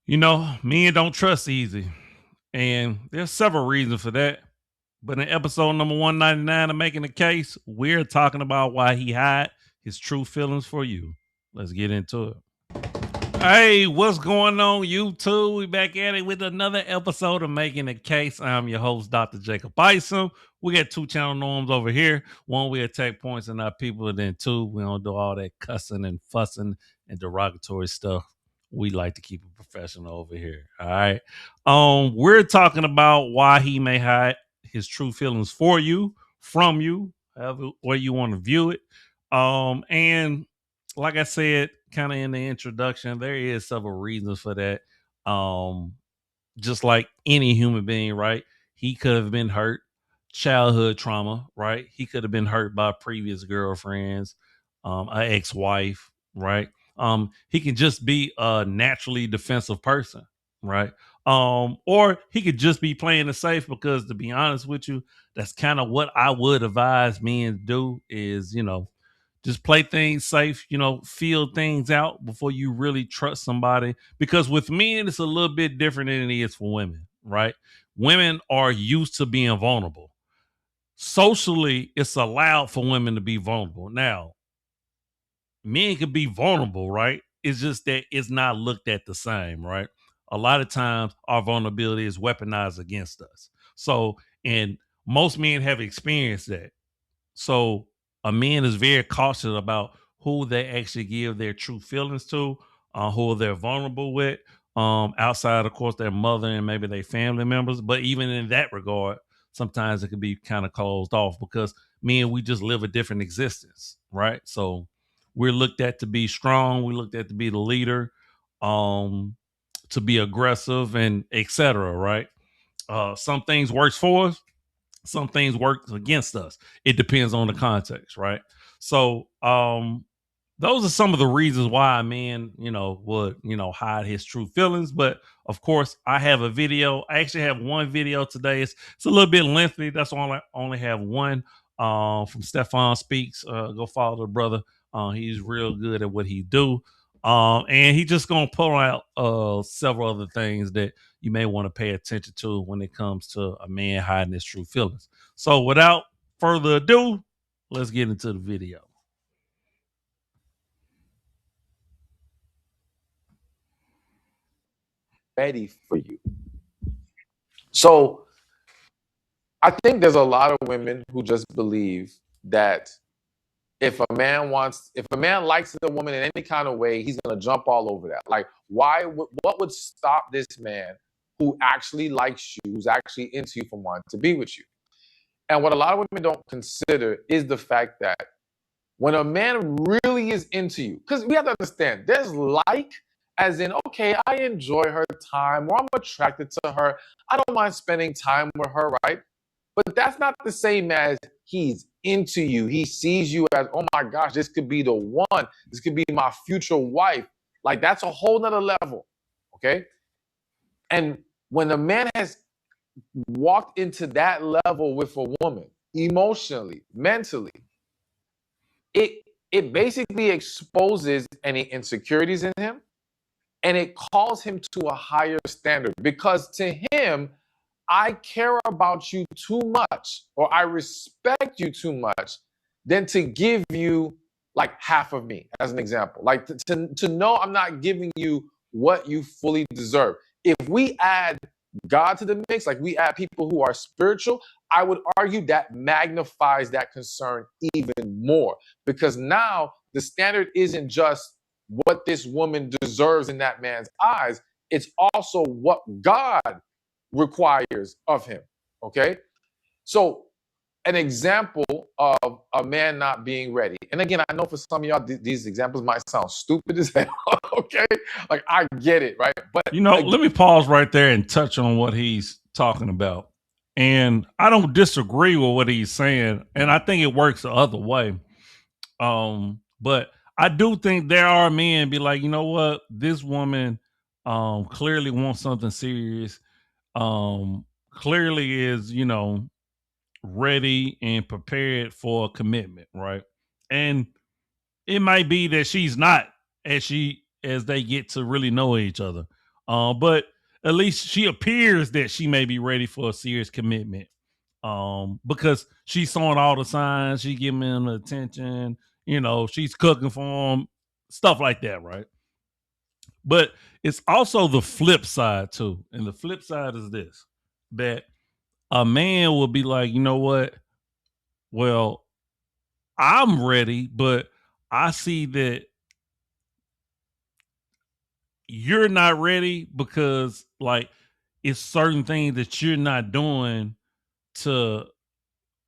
Men don't trust easy. And there's several reasons for that. But in episode number 199 of Making the Case, we're talking about why he hid his true feelings for you. Let's get into it. Hey, what's going on, YouTube? We back at it with another episode of Making a Case. I'm your host, Dr. Jacob Isom. We got two channel norms over here. One, we attack points in our people, and then two, we don't do all that cussing and fussing and derogatory stuff. We like to keep it professional over here. All right. We're talking about why he may hide his true feelings for you, from you, however way you want to view it. And like I said, kind of in the introduction, there is several reasons for that. Um, just like any human being, right? He could have been hurt, childhood trauma, right? He could have been hurt by previous girlfriends, an ex-wife, right? He can just be a naturally defensive person, right? Or he could just be playing it safe because, to be honest with you, that's kind of what I would advise men to do is, just play things safe, feel things out before you really trust somebody. Because with men, it's a little bit different than it is for women, right? Women are used to being vulnerable. Socially, it's allowed for women to be vulnerable. Now, men can be vulnerable, right? It's just that it's not looked at the same, right? A lot of times our vulnerability is weaponized against us. So, and most men have experienced that. So a man is very cautious about who they actually give their true feelings to, who they're vulnerable with, outside, of course, their mother and maybe their family members. But even in that regard, sometimes it can be kind of closed off because men, we just live a different existence, right? So we're looked at to be strong, we looked at to be the leader, um, to be aggressive and etc. Right? Some things works for us, some things work against us. It depends on the context, right? So, those are some of the reasons why a man, would, hide his true feelings. But of course, I have a video. I actually have one video today. It's a little bit lengthy. That's why I only have one. From Stefan Speaks. Go follow the brother. He's real good at what he do. And he just gonna pull out several other things that you may want to pay attention to when it comes to a man hiding his true feelings. So without further ado, let's get into the video. Ready for you. So I think there's a lot of women who just believe that if a man likes a woman in any kind of way, he's gonna jump all over that. Like, what would stop this man who actually likes you, who's actually into you, from wanting to be with you? And what a lot of women don't consider is the fact that when a man really is into you, because we have to understand, there's like, as in, okay, I enjoy her time, or I'm attracted to her. I don't mind spending time with her, right? But that's not the same as he's into you. He sees you as, oh my gosh, this could be the one. This could be my future wife. Like, that's a whole nother level. Okay. And when a man has walked into that level with a woman, emotionally, mentally, it it basically exposes any insecurities in him, and it calls him to a higher standard, because to him, I care about you too much, or I respect you too much, than to give you like half of me, as an example. Like, to know I'm not giving you what you fully deserve. If we add God to the mix, like we add people who are spiritual, I would argue that magnifies that concern even more, because now the standard isn't just what this woman deserves in that man's eyes, it's also what God requires of him. Okay. So, an example of a man not being ready. And again, I know for some of y'all, these examples might sound stupid as hell. Okay. Like, I get it, right? But Let me pause right there and touch on what he's talking about. And I don't disagree with what he's saying, and I think it works the other way. But I do think there are men be like, you know what, this woman clearly wants something serious. Clearly is, ready and prepared for a commitment, right? And it might be that she's not, as they get to really know each other. But at least she appears that she may be ready for a serious commitment. Because she's showing all the signs, she giving him attention, she's cooking for him, stuff like that, right? But it's also the flip side too. And the flip side is this, that a man will be like, you know what? Well, I'm ready, but I see that you're not ready because like it's certain things that you're not doing to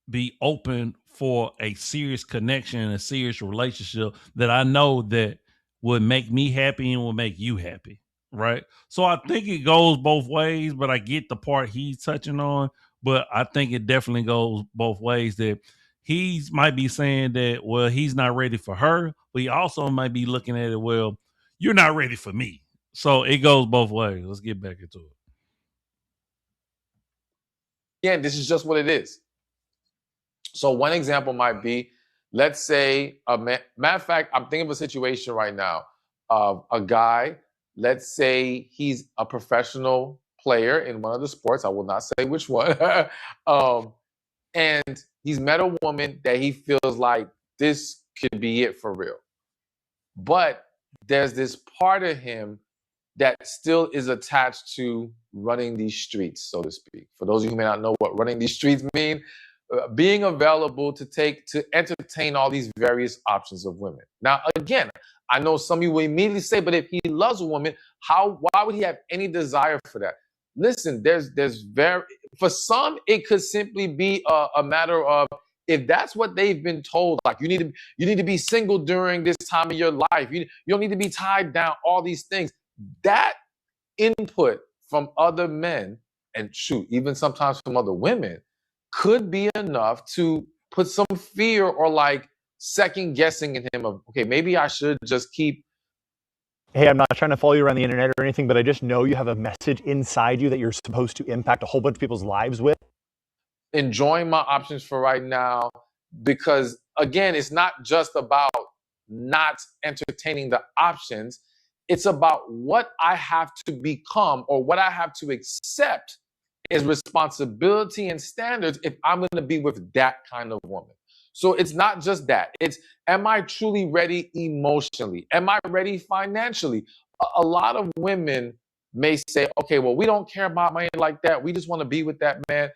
be open for a serious connection and a serious relationship that I know that would make me happy and will make you happy. Right. So I think it goes both ways, but I get the part he's touching on. But I think it definitely goes both ways that he might be saying that, well, he's not ready for her, but he also might be looking at it, well, you're not ready for me. So it goes both ways. Let's get back into it. Again, this is just what it is. So one example might be, let's say, matter of fact, I'm thinking of a situation right now of a guy, let's say he's a professional player in one of the sports. I will not say which one. And he's met a woman that he feels like this could be it for real. But there's this part of him that still is attached to running these streets, so to speak. For those of you who may not know what running these streets mean, being available to entertain all these various options of women. Now, again, I know some of you will immediately say, but if he loves a woman, why would he have any desire for that? Listen, for some, it could simply be a matter of, if that's what they've been told, like you need to be single during this time of your life. You don't need to be tied down, all these things. That input from other men, and shoot, even sometimes from other women, could be enough to put some fear or like second guessing in him of, okay, maybe I should just keep. Hey, I'm not trying to follow you around the internet or anything, but I just know you have a message inside you that you're supposed to impact a whole bunch of people's lives with. Enjoying my options for right now, because again, it's not just about not entertaining the options. It's about what I have to become or what I have to accept as responsibility and standards if I'm going to be with that kind of woman. So it's not just that. It's, am I truly ready emotionally? Am I ready financially? A lot of women may say, okay, well, we don't care about money like that. We just want to be with that man.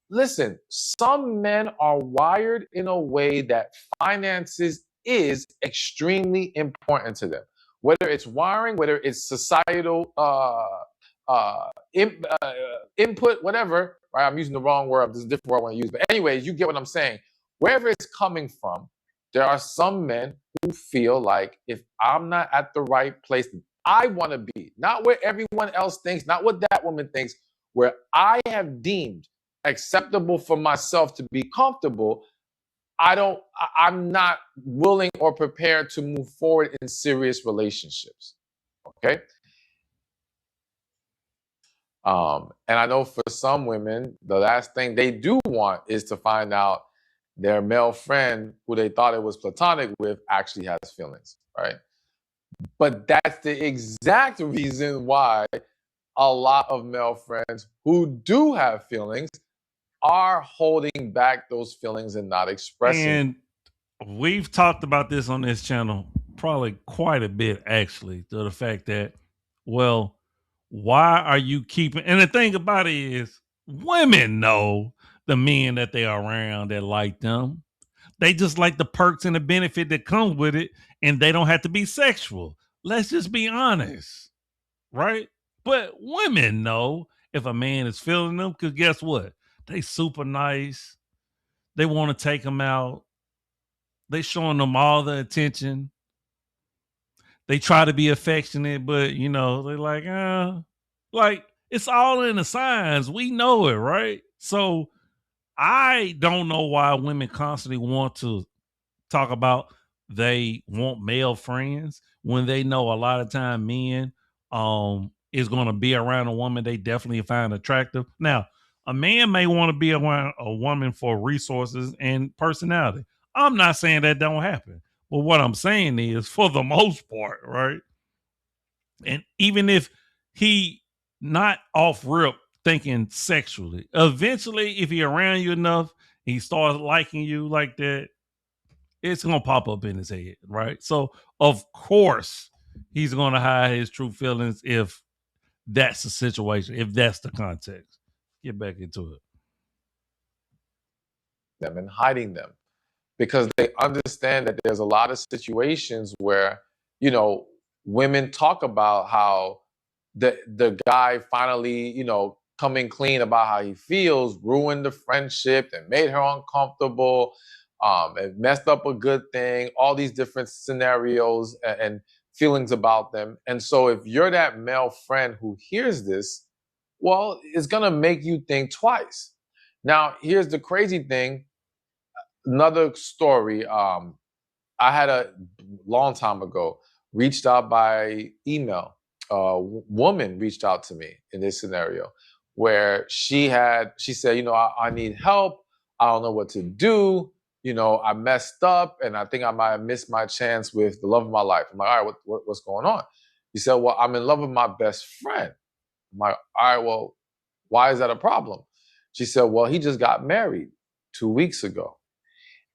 Listen, some men are wired in a way that finances is extremely important to them. Whether it's wiring, whether it's societal input, whatever, right? I'm using the wrong word. There's a different word I want to use. But anyways, you get what I'm saying. Wherever it's coming from, there are some men who feel like if I'm not at the right place I want to be, not where everyone else thinks, not what that woman thinks, where I have deemed acceptable for myself to be comfortable, I'm not willing or prepared to move forward in serious relationships. Okay. And I know for some women, the last thing they do want is to find out their male friend who they thought it was platonic with actually has feelings, right? But that's the exact reason why a lot of male friends who do have feelings are holding back those feelings and not expressing. And we've talked about this on this channel probably quite a bit, actually, to the fact that, well, why are you keeping, and the thing about it is women know the men that they are around that like them. They just like the perks and the benefit that comes with it, and they don't have to be sexual. Let's just be honest, right? But women know if a man is feeling them, because guess what? They super nice. They want to take them out. They showing them all the attention. They try to be affectionate, but they're like it's all in the signs. We know it, right? So I don't know why women constantly want to talk about they want male friends when they know a lot of time men is going to be around a woman they definitely find attractive. Now, a man may want to be around a woman for resources and personality. I'm not saying that don't happen, but what I'm saying is, for the most part, right? And even if he not off rip thinking sexually. Eventually, if he around you enough, he starts liking you like that, it's gonna pop up in his head, right? So of course he's gonna hide his true feelings if that's the situation, if that's the context. Get back into it. Them and hiding them because they understand that there's a lot of situations where, you know, women talk about how the guy finally, you know, coming clean about how he feels ruined the friendship and made her uncomfortable, and messed up a good thing, all these different scenarios and feelings about them. And so if you're that male friend who hears this, well, it's gonna make you think twice. Now, here's the crazy thing. Another story. I had a long time ago reached out by email. A woman reached out to me in this scenario where she said, you know, I need help. I don't know what to do. You know, I messed up and I think I might have missed my chance with the love of my life. I'm like, all right, what's going on? He said, well, I'm in love with my best friend. I'm like, all right, well, why is that a problem? She said, well, he just got married 2 weeks ago.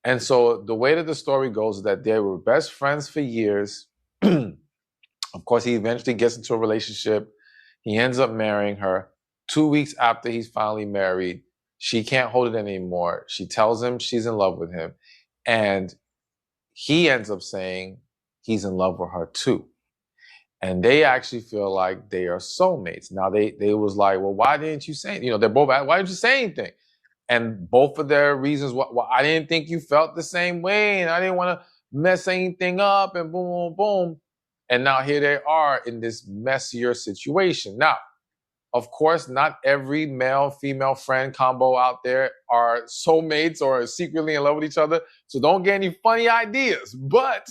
And so the way that the story goes is that they were best friends for years. Of course, he eventually gets into a relationship. He ends up marrying her. 2 weeks after he's finally married, she can't hold it anymore. She tells him she's in love with him. And he ends up saying he's in love with her too. And they actually feel like they are soulmates. Now they was like, well, why didn't you say, you know, they're both, why didn't you say anything? And both of their reasons, well, I didn't think you felt the same way, and I didn't want to mess anything up, and boom, boom, boom. And now here they are in this messier situation. Now, of course, not every male-female friend combo out there are soulmates or secretly in love with each other. So don't get any funny ideas. But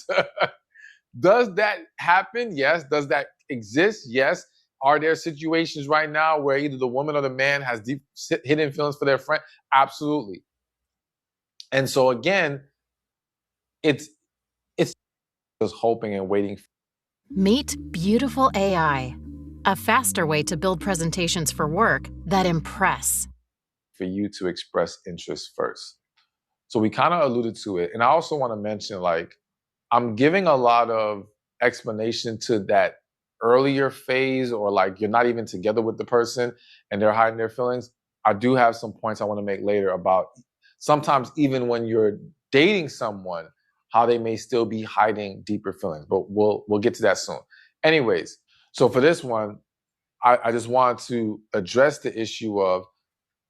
does that happen? Yes. Does that exist? Yes. Are there situations right now where either the woman or the man has deep hidden feelings for their friend? Absolutely. And so again, it's just hoping and waiting. Meet Beautiful AI, a faster way to build presentations for work that impress. For you to express interest first. So we kind of alluded to it. And I also want to mention, like, I'm giving a lot of explanation to that earlier phase, or like you're not even together with the person and they're hiding their feelings. I do have some points I want to make later about sometimes even when you're dating someone, how they may still be hiding deeper feelings. But we'll get to that soon. Anyways, so for this one, I just want to address the issue of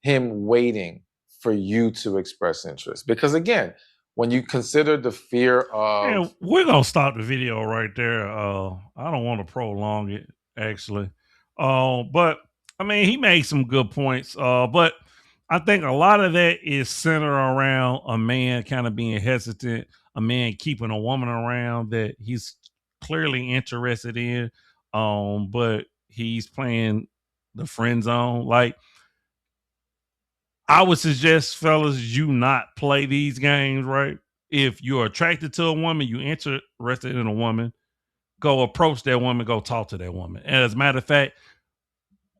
him waiting for you to express interest. Because again, when you consider the fear of... Yeah, we're gonna stop the video right there. I don't want to prolong it, actually. But I mean, he made some good points. But I think a lot of that is centered around a man kind of being hesitant, a man keeping a woman around that he's clearly interested in. But he's playing the friend zone. Like, I would suggest, fellas, you not play these games, right? If you're attracted to a woman, you interested in a woman, go approach that woman, go talk to that woman. And as a matter of fact,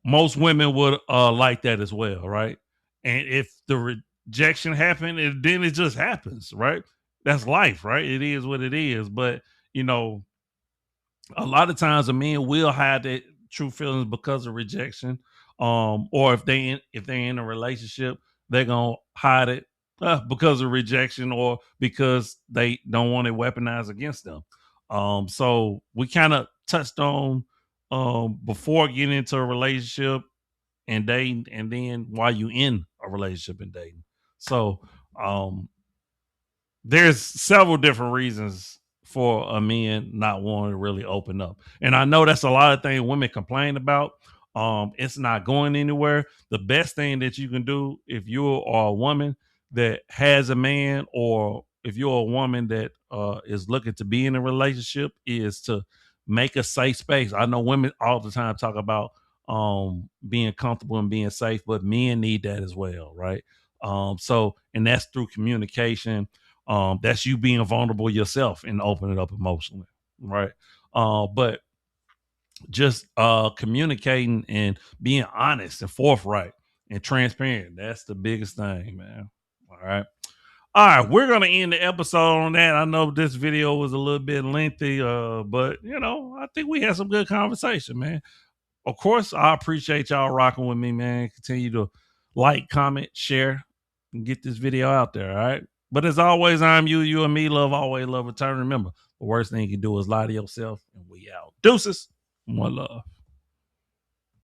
most women would like that as well, right? And if the rejection happened, then it just happens, right? That's life, right? It is what it is. But, you know, a lot of times a man will hide their true feelings because of rejection. Or if they're in a relationship, they're gonna hide it because of rejection or because they don't want it weaponized against them. So we kind of touched on before getting into a relationship and dating, and then while you in a relationship and dating. So there's several different reasons for a man not wanting to really open up. And I know that's a lot of things women complain about. It's not going anywhere. The best thing that you can do if you are a woman that has a man, or if you're a woman that is looking to be in a relationship, is to make a safe space. I know women all the time talk about being comfortable and being safe, but men need that as well, right? And that's through communication. That's you being vulnerable yourself and opening up emotionally, right? But just communicating and being honest and forthright and transparent. That's the biggest thing, man. All right. All right, we're gonna end the episode on that. I know this video was a little bit lengthy, but I think we had some good conversation, man. Of course, I appreciate y'all rocking with me, man. Continue to like, comment, share, and get this video out there. All right. But as always, I'm you and me. Love, always love, return. Remember, the worst thing you can do is lie to yourself. And we out. Deuces. One love.